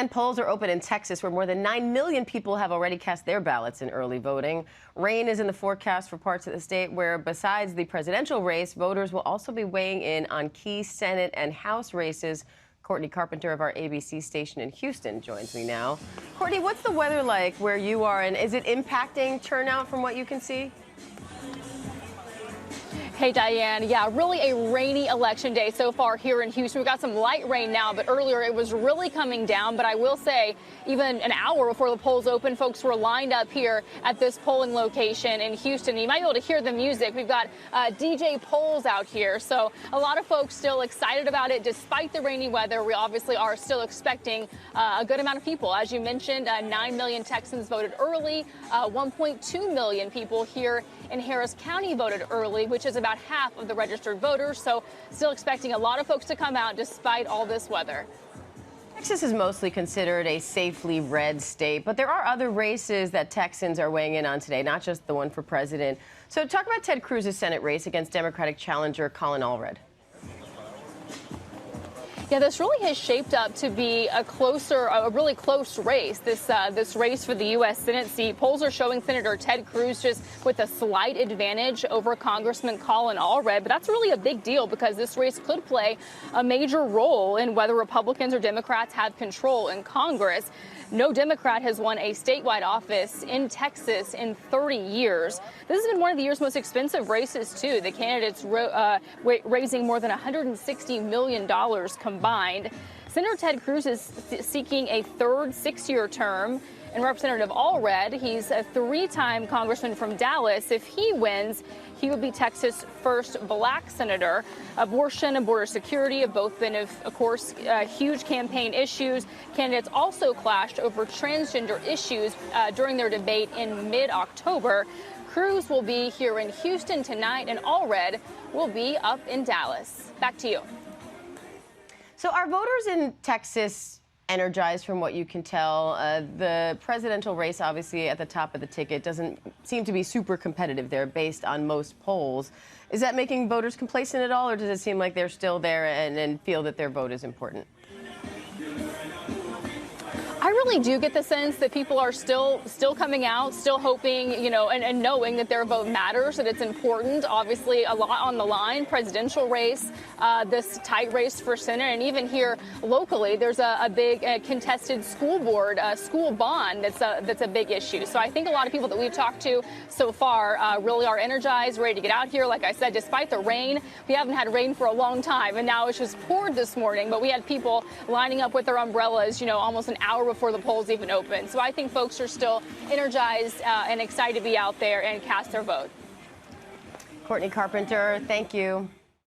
And polls are open in Texas, where more than 9 million people have already cast their ballots in early voting. Rain is in the forecast for parts of the state where, besides the presidential race, voters will also be weighing in on key Senate and House races. Courtney Carpenter of our ABC station in Houston joins me now. Courtney, what's the weather like where you are, and is it impacting turnout from what you can see? Hey, Diane. Yeah, really a rainy election day so far here in Houston. We've got some light rain now, but earlier it was really coming down. But I will say, even an hour before the polls opened, folks were lined up here at this polling location in Houston. You might be able to hear the music. We've got DJ polls out here. So a lot of folks still excited about it. Despite the rainy weather, we obviously are still expecting a good amount of people. As you mentioned, 9 million Texans voted early. 1.2 million people here in Harris County voted early, which is about half of the registered voters. So still expecting a lot of folks to come out despite all this weather. Texas is mostly considered a safely red state, but there are other races that Texans are weighing in on today, not just the one for president. So talk about Ted Cruz's Senate race against Democratic challenger Colin Allred. Yeah, this really has shaped up to be a really close race. This race for the U.S. Senate seat. Polls are showing Senator Ted Cruz just with a slight advantage over Congressman Colin Allred. But that's really a big deal because this race could play a major role in whether Republicans or Democrats have control in Congress. No Democrat has won a statewide office in Texas in 30 years. This has been one of the year's most expensive races, too. The candidates raising more than $160 million combined. Senator Ted Cruz is seeking a third six-year term. And Representative Allred, he's a three-time congressman from Dallas. If he wins, he would be Texas' first black senator. Abortion and border security have both been, of course, huge campaign issues. Candidates also clashed over transgender issues during their debate in mid-October. Cruz will be here in Houston tonight, and Allred will be up in Dallas. Back to you. So are voters in Texas energized from what you can tell? The presidential race, obviously, at the top of the ticket doesn't seem to be super competitive there based on most polls. Is that making voters complacent at all, or does it seem like they're still there and feel that their vote is important? I really do get the sense that people are still coming out, still hoping, and knowing that their vote matters, that it's important. Obviously, a lot on the line, presidential race, this tight race for Senate, and even here locally, there's a big contested school board, school bond that's a big issue. So I think a lot of people that we've talked to so far really are energized, ready to get out here. Like I said, despite the rain, we haven't had rain for a long time, and now it's just poured this morning, but we had people lining up with their umbrellas, almost an hour before the polls even open. So I think folks are still energized and excited to be out there and cast their vote. Courtney Carpenter, thank you.